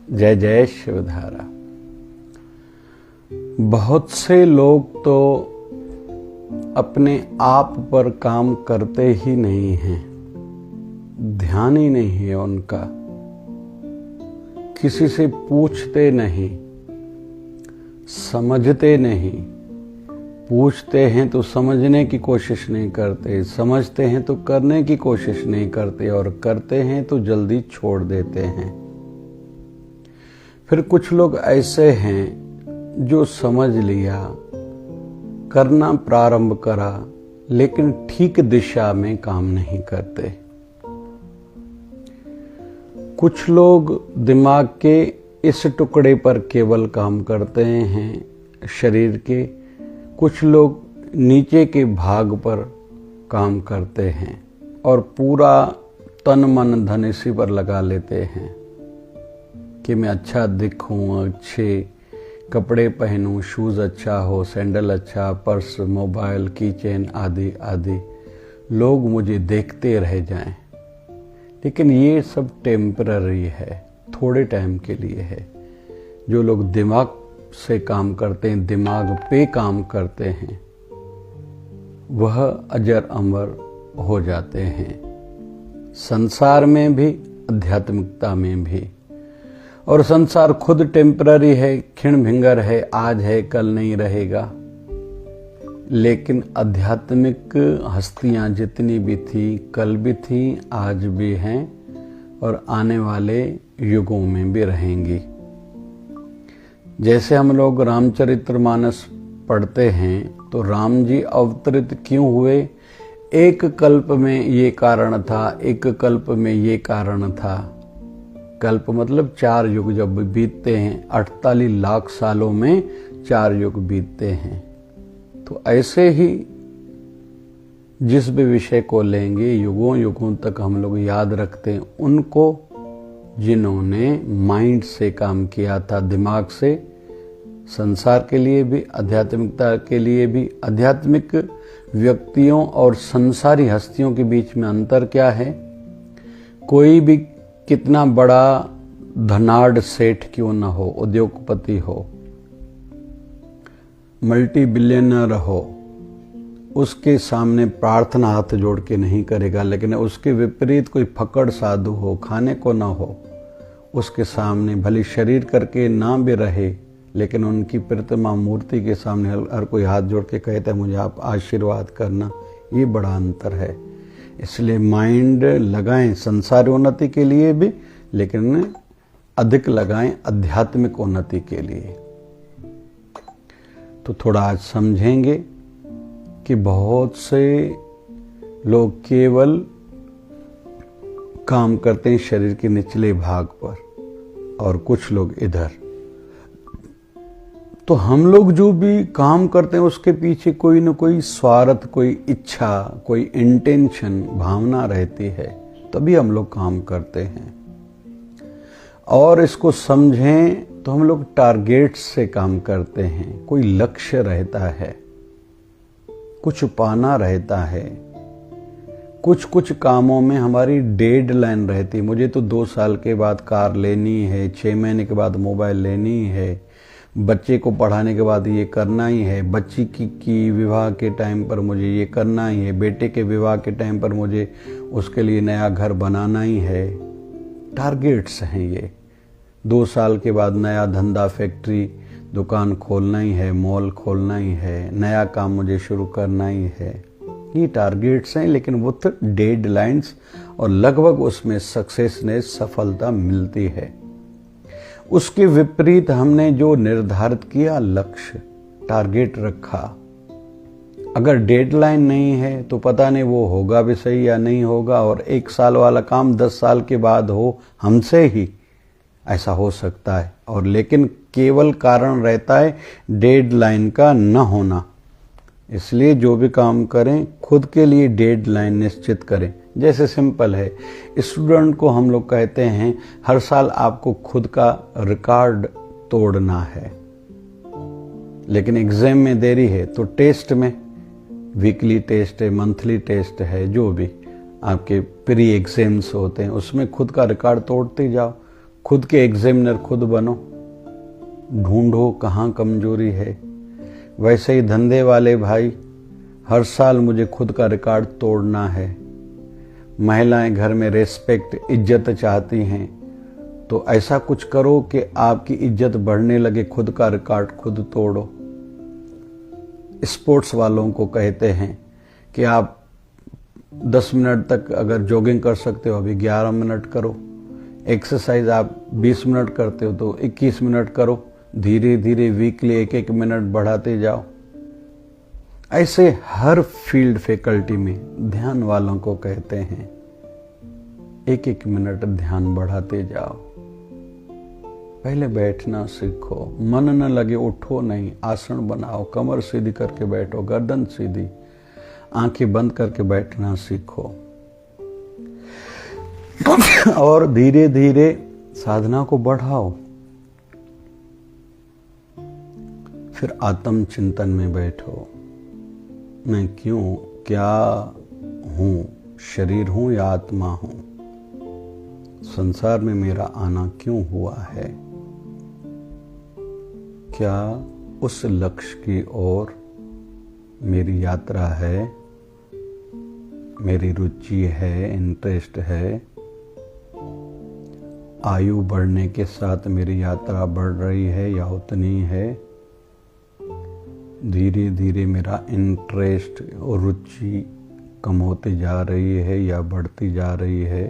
जय जय शिवधारा। बहुत से लोग तो अपने आप पर काम करते ही नहीं हैं, ध्यान ही नहीं है उनका, किसी से पूछते नहीं, समझते नहीं, पूछते हैं तो समझने की कोशिश नहीं करते, समझते हैं तो करने की कोशिश नहीं करते और करते हैं तो जल्दी छोड़ देते हैं। फिर कुछ लोग ऐसे हैं जो समझ लिया, करना प्रारंभ करा, लेकिन ठीक दिशा में काम नहीं करते। कुछ लोग दिमाग के इस टुकड़े पर केवल काम करते हैं शरीर के, कुछ लोग नीचे के भाग पर काम करते हैं और पूरा तन मन धन इसी पर लगा लेते हैं कि मैं अच्छा दिखूं, अच्छे कपड़े पहनूं, शूज़ अच्छा हो, सैंडल अच्छा, पर्स, मोबाइल, की चेन आदि आदि, लोग मुझे देखते रह जाएं। लेकिन ये सब टेम्पररी है, थोड़े टाइम के लिए है। जो लोग दिमाग से काम करते हैं, दिमाग पे काम करते हैं, वह अजर अमर हो जाते हैं, संसार में भी आध्यात्मिकता में भी। और संसार खुद टेम्पररी है, क्षण भिंगर है, आज है कल नहीं रहेगा। लेकिन आध्यात्मिक हस्तियां जितनी भी थी, कल भी थी, आज भी हैं और आने वाले युगों में भी रहेंगी। जैसे हम लोग रामचरितमानस पढ़ते हैं तो राम जी अवतरित क्यों हुए? एक कल्प में ये कारण था, एक कल्प में ये कारण था। कल्प मतलब 4 युग जब बीतते हैं, 48 लाख सालों में 4 युग बीतते हैं। तो ऐसे ही जिस भी विषय को लेंगे, युगों युगों तक हम लोग याद रखते हैं उनको जिन्होंने माइंड से काम किया था, दिमाग से, संसार के लिए भी, आध्यात्मिकता के लिए भी। आध्यात्मिक व्यक्तियों और संसारी हस्तियों के बीच में अंतर क्या है? कोई भी कितना बड़ा धनाढ़ सेठ क्यों न हो, उद्योगपति हो, मल्टी बिलियनर हो, उसके सामने प्रार्थना हाथ जोड़ के नहीं करेगा। लेकिन उसके विपरीत कोई फकड़ साधु हो, खाने को ना हो, उसके सामने भले शरीर करके ना भी रहे, लेकिन उनकी प्रतिमा मूर्ति के सामने हर कोई हाथ जोड़ के कहता है मुझे आप आशीर्वाद करना। ये बड़ा अंतर है। इसलिए माइंड लगाएं संसार उन्नति के लिए भी, लेकिन अधिक लगाएं आध्यात्मिक उन्नति के लिए। तो थोड़ा आज समझेंगे कि बहुत से लोग केवल काम करते हैं शरीर के निचले भाग पर और कुछ लोग इधर। तो हम लोग जो भी काम करते हैं उसके पीछे कोई न कोई स्वार्थ, कोई इच्छा, कोई इंटेंशन, भावना रहती है, तभी हम लोग काम करते हैं। और इसको समझें तो हम लोग टारगेट से काम करते हैं, कोई लक्ष्य रहता है, कुछ पाना रहता है। कुछ कामों में हमारी डेडलाइन रहती है। मुझे तो 2 साल के बाद कार लेनी है, 6 महीने के बाद मोबाइल लेनी है, बच्चे को पढ़ाने के बाद ये करना ही है, बच्ची की विवाह के टाइम पर मुझे ये करना ही है, बेटे के विवाह के टाइम पर मुझे उसके लिए नया घर बनाना ही है। टारगेट्स हैं ये। 2 साल के बाद नया धंधा, फैक्ट्री, दुकान खोलना ही है, मॉल खोलना ही है, नया काम मुझे शुरू करना ही है। ये टारगेट्स हैं, लेकिन वो तो डेडलाइंस, और लगभग उसमें सक्सेसनेस, सफलता मिलती है। उसके विपरीत हमने जो निर्धारित किया लक्ष्य, टारगेट रखा, अगर डेडलाइन नहीं है तो पता नहीं वो होगा भी सही या नहीं होगा। और 1 साल वाला काम 10 साल के बाद हो, हमसे ही ऐसा हो सकता है। और लेकिन केवल कारण रहता है डेडलाइन का न होना। इसलिए जो भी काम करें खुद के लिए डेडलाइन निश्चित करें। जैसे सिंपल है, स्टूडेंट को हम लोग कहते हैं हर साल आपको खुद का रिकॉर्ड तोड़ना है, लेकिन एग्जाम में देरी है तो टेस्ट में, वीकली टेस्ट है, मंथली टेस्ट है, जो भी आपके प्री एग्जाम्स होते हैं उसमें खुद का रिकॉर्ड तोड़ते जाओ। खुद के एग्जामिनर खुद बनो, ढूंढो कहाँ कमजोरी है। वैसे ही धंधे वाले भाई, हर साल मुझे खुद का रिकॉर्ड तोड़ना है। महिलाएं घर में रेस्पेक्ट, इज्जत चाहती हैं, तो ऐसा कुछ करो कि आपकी इज्जत बढ़ने लगे, खुद का रिकॉर्ड खुद तोड़ो। स्पोर्ट्स वालों को कहते हैं कि आप 10 मिनट तक अगर जॉगिंग कर सकते हो, अभी 11 मिनट करो। एक्सरसाइज आप 20 मिनट करते हो तो 21 मिनट करो। धीरे धीरे वीकली 1-1 मिनट बढ़ाते जाओ। ऐसे हर फील्ड फैकल्टी में ध्यान वालों को कहते हैं 1-1 मिनट ध्यान बढ़ाते जाओ। पहले बैठना सीखो, मन न लगे उठो नहीं, आसन बनाओ, कमर सीधी करके बैठो, गर्दन सीधी, आंखें बंद करके बैठना सीखो। और धीरे धीरे साधना को बढ़ाओ। फिर आत्म चिंतन में बैठो, मैं क्यों, क्या हूं, शरीर हूं या आत्मा हूं, संसार में मेरा आना क्यों हुआ है, क्या उस लक्ष्य की ओर मेरी यात्रा है, मेरी रुचि है, इंटरेस्ट है। आयु बढ़ने के साथ मेरी यात्रा बढ़ रही है या उतनी है। धीरे धीरे मेरा इंटरेस्ट और रुचि कम होती जा रही है या बढ़ती जा रही है।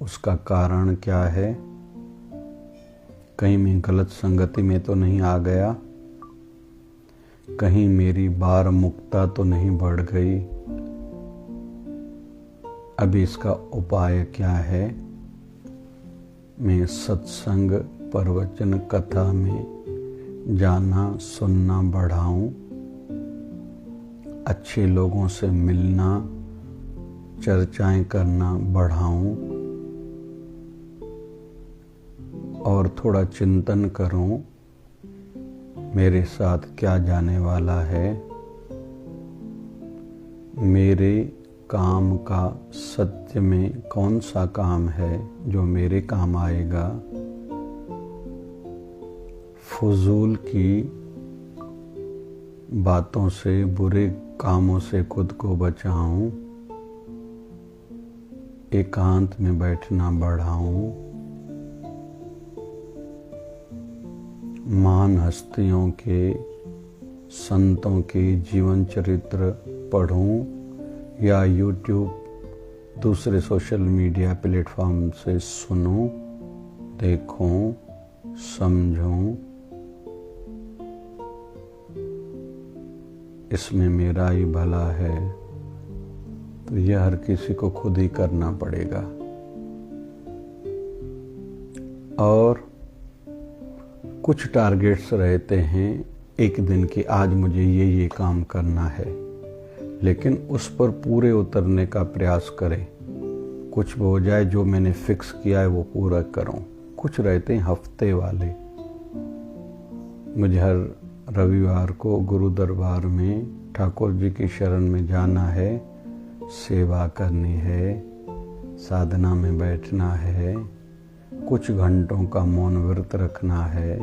उसका कारण क्या है? कहीं मैं गलत संगति में तो नहीं आ गया, कहीं मेरी बार मुक्ता तो नहीं बढ़ गई। अभी इसका उपाय क्या है? मैं सत्संग, प्रवचन, कथा में जाना, सुनना बढ़ाऊं, अच्छे लोगों से मिलना, चर्चाएं करना बढ़ाऊं, और थोड़ा चिंतन करूं मेरे साथ क्या जाने वाला है, मेरे काम का सत्य में कौन सा काम है जो मेरे काम आएगा। फजूल की बातों से, बुरे कामों से खुद को बचाऊं, एकांत में बैठना बढ़ाऊं, महान हस्तियों के, संतों के जीवन चरित्र पढ़ूं या YouTube दूसरे सोशल मीडिया प्लेटफॉर्म से सुनूं, देखूं, समझूं। इसमें मेरा ही भला है, तो यह हर किसी को खुद ही करना पड़ेगा। और कुछ टारगेट्स रहते हैं एक दिन की, आज मुझे ये काम करना है, लेकिन उस पर पूरे उतरने का प्रयास करें। कुछ हो जाए, जो मैंने फिक्स किया है वो पूरा करूं। कुछ रहते हैं हफ्ते वाले। मुझे हर रविवार को गुरु दरबार में ठाकुर जी की शरण में जाना है, सेवा करनी है, साधना में बैठना है, कुछ घंटों का मौन व्रत रखना है,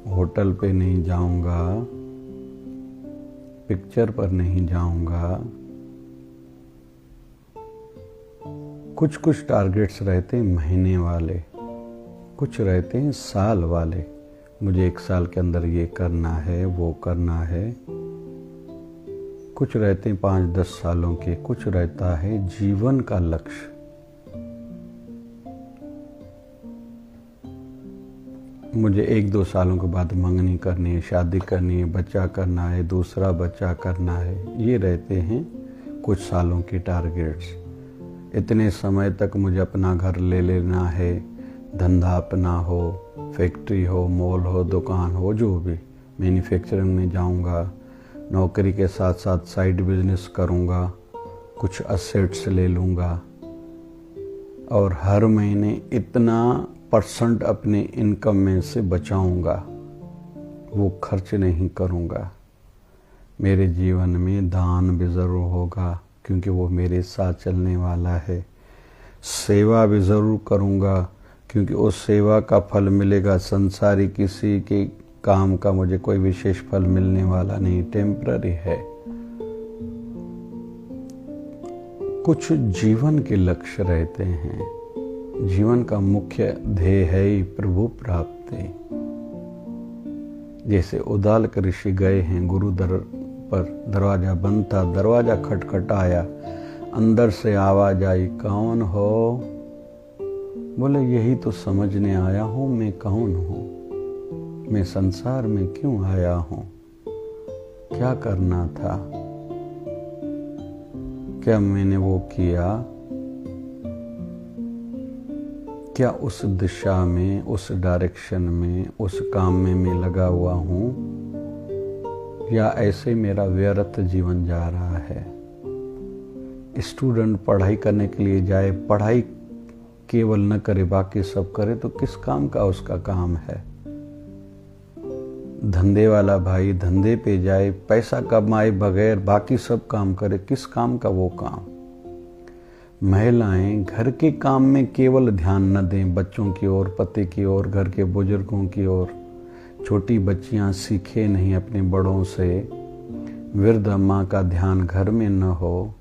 होटल पे नहीं जाऊंगा, पिक्चर पर नहीं जाऊंगा। कुछ कुछ टारगेट्स रहते हैं महीने वाले, कुछ रहते हैं साल वाले। मुझे 1 साल के अंदर ये करना है, वो करना है। कुछ रहते हैं 5-10 सालों के, कुछ रहता है जीवन का लक्ष्य। मुझे 1-2 सालों के बाद मंगनी करनी है, शादी करनी है, बच्चा करना है, दूसरा बच्चा करना है। ये रहते हैं कुछ सालों की टारगेट्स। इतने समय तक मुझे अपना घर ले लेना है, धंधा अपना हो, फैक्ट्री हो, मॉल हो, दुकान हो, जो भी, मैन्युफैक्चरिंग में जाऊंगा, नौकरी के साथ साथ साइड बिजनेस करूंगा, कुछ असेट्स ले लूंगा, और हर महीने इतना % अपने इनकम में से बचाऊंगा, वो खर्च नहीं करूंगा। मेरे जीवन में दान भी ज़रूर होगा, क्योंकि वो मेरे साथ चलने वाला है। सेवा भी ज़रूर करूँगा, क्योंकि उस सेवा का फल मिलेगा। संसारी किसी के काम का मुझे कोई विशेष फल मिलने वाला नहीं, टेम्पररी है। कुछ जीवन के लक्ष्य रहते हैं। जीवन का मुख्य ध्येय है ही प्रभु प्राप्ति। जैसे उदालक ऋषि गए हैं गुरु दर पर, दरवाजा बंद था, दरवाजा खटखटाया, अंदर से आवाज आई, कौन हो? बोले यही तो समझने आया हूं मैं कौन हूं, मैं संसार में क्यों आया हूं, क्या करना था, क्या मैंने वो किया, क्या उस दिशा में, उस डायरेक्शन में, उस काम में मैं लगा हुआ हूं, या ऐसे मेरा व्यर्थ जीवन जा रहा है। स्टूडेंट पढ़ाई करने के लिए जाए, पढ़ाई केवल न करे बाकी सब करे, तो किस काम का उसका काम है। धंधे वाला भाई धंधे पे जाए, पैसा कमाए बगैर बाकी सब काम करे, किस काम का वो काम। महिलाएं घर के काम में केवल ध्यान न दें, बच्चों की ओर, पति की ओर, घर के बुजुर्गों की ओर। छोटी बच्चियां सीखे नहीं अपने बड़ों से, वृद्ध माँ का ध्यान घर में न हो,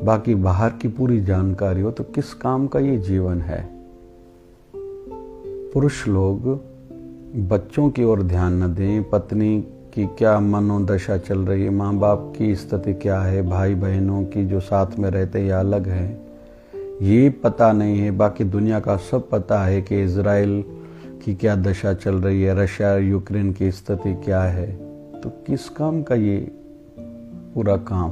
बाकी बाहर की पूरी जानकारी हो, तो किस काम का ये जीवन है। पुरुष लोग बच्चों की ओर ध्यान न दें, पत्नी की क्या मनोदशा चल रही है, माँ बाप की स्थिति क्या है, भाई बहनों की जो साथ में रहते या अलग है, ये पता नहीं है। बाकी दुनिया का सब पता है कि इजराइल की क्या दशा चल रही है, रशिया यूक्रेन की स्थिति क्या है। तो किस काम का ये पूरा काम,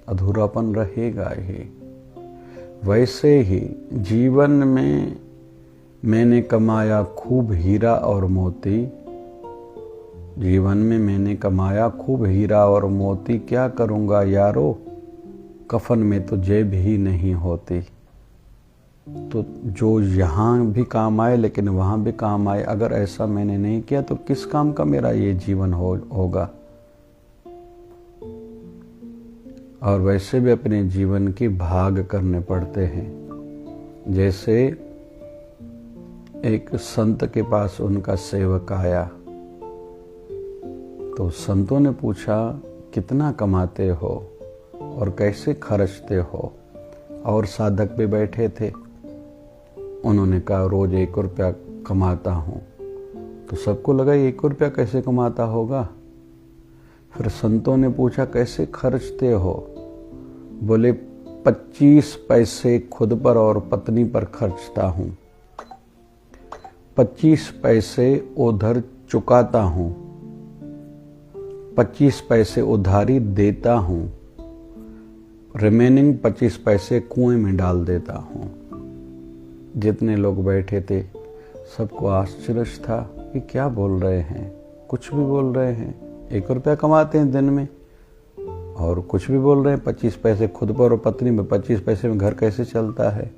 अधूरापन रहेगा ही। वैसे ही जीवन में मैंने कमाया खूब हीरा और मोती, जीवन में मैंने कमाया खूब हीरा और मोती, क्या करूँगा यारो, कफन में तो जेब ही नहीं होती। तो जो यहाँ भी काम आए लेकिन वहाँ भी काम आए, अगर ऐसा मैंने नहीं किया तो किस काम का मेरा ये जीवन होगा। और वैसे भी अपने जीवन के भाग करने पड़ते हैं। जैसे एक संत के पास उनका सेवक आया, तो संतों ने पूछा कितना कमाते हो और कैसे खर्चते हो। और साधक भी बैठे थे, उन्होंने कहा रोज 1 रुपया कमाता हूँ। तो सबको लगा 1 रुपया कैसे कमाता होगा। फिर संतों ने पूछा कैसे खर्चते हो। बोले 25 पैसे खुद पर और पत्नी पर खर्चता हूँ, 25 पैसे उधर चुकाता हूँ, 25 पैसे उधारी देता हूँ, रिमेनिंग 25 पैसे कुएं में डाल देता हूँ। जितने लोग बैठे थे सबको आश्चर्य था कि क्या बोल रहे हैं, कुछ भी बोल रहे हैं। 1 रुपया कमाते हैं दिन में और कुछ भी बोल रहे हैं। 25 पैसे खुद पर और पत्नी में, 25 पैसे में घर कैसे चलता है।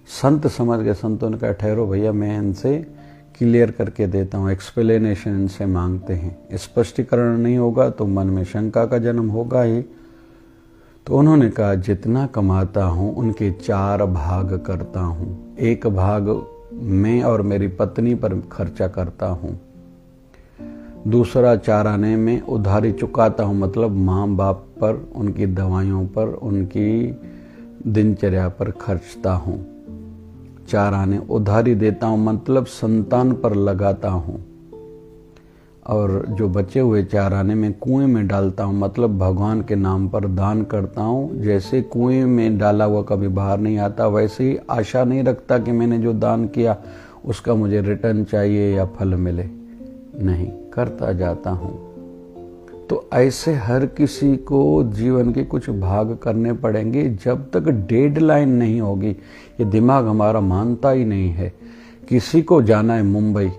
संत समझ गए, संतों ने कहा ठहरो भैया, मैं इनसे क्लियर करके देता हूँ, एक्सप्लेनेशन इनसे मांगते हैं। स्पष्टीकरण नहीं होगा तो मन में शंका का जन्म होगा ही। तो उन्होंने कहा जितना कमाता हूँ उनके 4 भाग करता हूँ। 1 भाग मैं और मेरी पत्नी पर खर्चा करता हूँ, दूसरा 4 आने में उधारी चुकाता हूँ, मतलब माँ बाप पर, उनकी दवाइयों पर, उनकी दिनचर्या पर खर्चता हूँ। 4 आने उधारी देता हूँ, मतलब संतान पर लगाता हूँ। और जो बचे हुए 4 आने में कुएं में डालता हूँ, मतलब भगवान के नाम पर दान करता हूँ। जैसे कुएं में डाला हुआ कभी बाहर नहीं आता, वैसे ही आशा नहीं रखता कि मैंने जो दान किया उसका मुझे रिटर्न चाहिए या फल मिले, नहीं, करता जाता हूँ। तो ऐसे हर किसी को जीवन के कुछ भाग करने पड़ेंगे। जब तक डेडलाइन नहीं होगी, ये दिमाग हमारा मानता ही नहीं है। किसी को जाना है मुंबई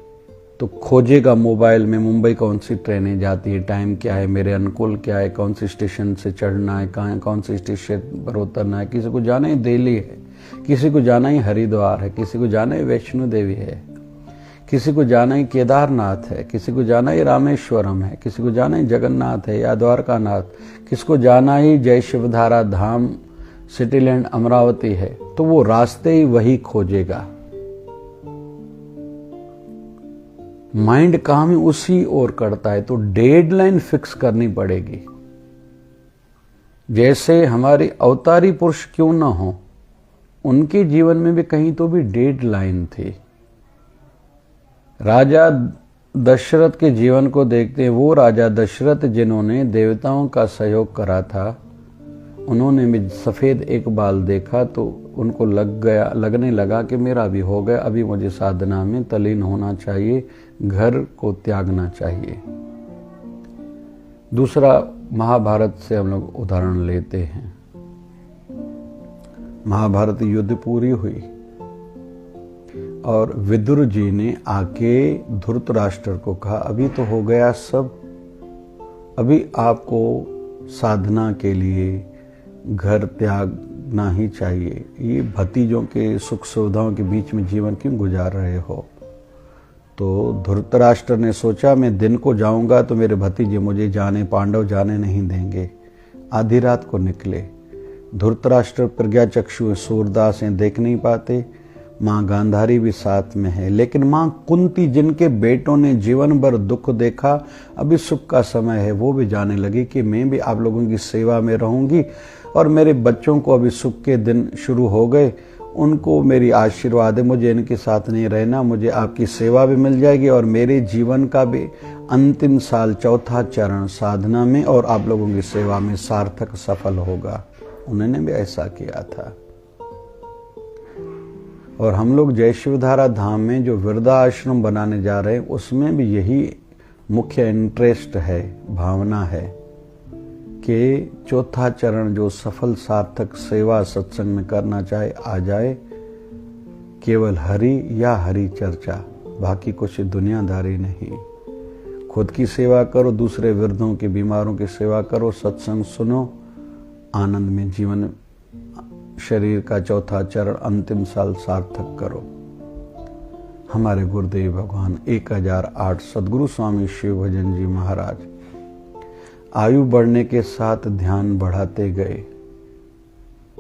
तो खोजेगा मोबाइल में मुंबई कौन सी ट्रेनें जाती है, टाइम क्या है, मेरे अनुकूल क्या है, कौन सी स्टेशन से चढ़ना है, कहाँ कौन सी स्टेशन पर उतरना है। किसी को जाना ही दिल्ली है, किसी को जाना ही हरिद्वार है, किसी को जाना ही वैष्णो देवी है, किसी को जाना ही केदारनाथ है, किसी को जाना ही रामेश्वरम है, किसी को जाना ही जगन्नाथ है या द्वारकानाथ, किसको जाना ही जय शिवधारा धाम सिटी लैंड अमरावती है, तो वो रास्ते ही वही खोजेगा। माइंड काम ही उसी ओर करता है, तो डेडलाइन फिक्स करनी पड़ेगी। जैसे हमारे अवतारी पुरुष क्यों ना हो, उनके जीवन में भी कहीं तो भी डेडलाइन थी। राजा दशरथ के जीवन को देखते हैं, वो राजा दशरथ जिन्होंने देवताओं का सहयोग करा था, उन्होंने भी सफेद एक बाल देखा तो उनको लगने लगा कि मेरा भी हो गया, अभी मुझे साधना में तल्लीन होना चाहिए, घर को त्यागना चाहिए। दूसरा, महाभारत से हम लोग उदाहरण लेते हैं। महाभारत युद्ध पूरी हुई और विदुर जी ने आके धृतराष्ट्र को कहा, अभी तो हो गया सब, अभी आपको साधना के लिए घर त्यागना ही चाहिए। ये भतीजों के सुख सुविधाओं के बीच में जीवन क्यों गुजार रहे हो? तो धृतराष्ट्र ने सोचा, मैं दिन को जाऊंगा तो मेरे भतीजे मुझे जाने, पांडव जाने नहीं देंगे। आधी रात को निकले। धृतराष्ट्र प्रज्ञाचक्षु सूरदास हैं, देख नहीं पाते। माँ गांधारी भी साथ में है, लेकिन माँ कुंती, जिनके बेटों ने जीवन भर दुख देखा, अभी सुख का समय है, वो भी जाने लगी कि मैं भी आप लोगों की सेवा में रहूंगी और मेरे बच्चों को अभी सुख के दिन शुरू हो गए, उनको मेरी आशीर्वाद है, मुझे इनके साथ नहीं रहना, मुझे आपकी सेवा भी मिल जाएगी और मेरे जीवन का भी अंतिम साल, चौथा चरण साधना में और आप लोगों की सेवा में सार्थक सफल होगा। उन्होंने भी ऐसा किया था। और हम लोग जय शिवधारा धाम में जो वृद्धाश्रम बनाने जा रहे हैं, उसमें भी यही मुख्य इंटरेस्ट है, भावना है कि चौथा चरण जो सफल सार्थक सेवा सत्संग में करना चाहे आ जाए, केवल हरि या हरि चर्चा, बाकी कुछ दुनियादारी नहीं। खुद की सेवा करो, दूसरे वृद्धों की, बीमारों की सेवा करो, सत्संग सुनो, आनंद में जीवन, शरीर का चौथा चरण अंतिम साल सार्थक करो। हमारे गुरुदेव भगवान 1008 सद्गुरु स्वामी शिव भजन जी महाराज आयु बढ़ने के साथ ध्यान बढ़ाते गए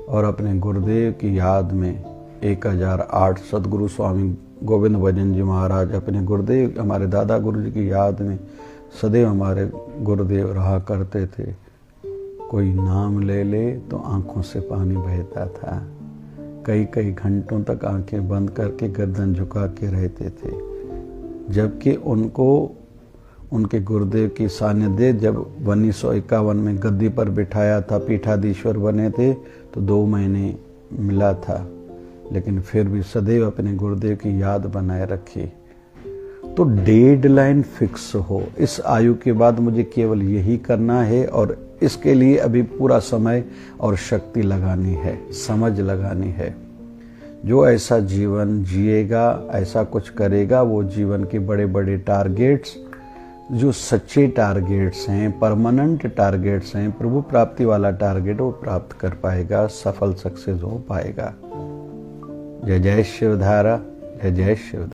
और अपने गुरुदेव की याद में 1008 सद्गुरु स्वामी गोविंद भजन जी महाराज अपने गुरुदेव, हमारे दादा गुरु जी की याद में सदैव हमारे गुरुदेव रहा करते थे। कोई नाम ले ले तो आंखों से पानी बहता था। कई कई घंटों तक आंखें बंद करके गर्दन झुका के रहते थे, जबकि उनको उनके गुरुदेव की सानिध्य जब 1951 में गद्दी पर बिठाया था, पीठाधीश्वर बने थे, तो 2 महीने मिला था, लेकिन फिर भी सदैव अपने गुरुदेव की याद बनाए रखी। तो डेडलाइन फिक्स हो, इस आयु के बाद मुझे केवल यही करना है और इसके लिए अभी पूरा समय और शक्ति लगानी है, समझ लगानी है। जो ऐसा जीवन जिएगा, ऐसा कुछ करेगा, वो जीवन के बड़े बड़े टारगेट्स, जो सच्चे टारगेट्स हैं, परमानेंट टारगेट्स हैं, प्रभु प्राप्ति वाला टारगेट, वो प्राप्त कर पाएगा, सफल सक्सेस हो पाएगा। जय जय शिवधारा, जय जय शिव।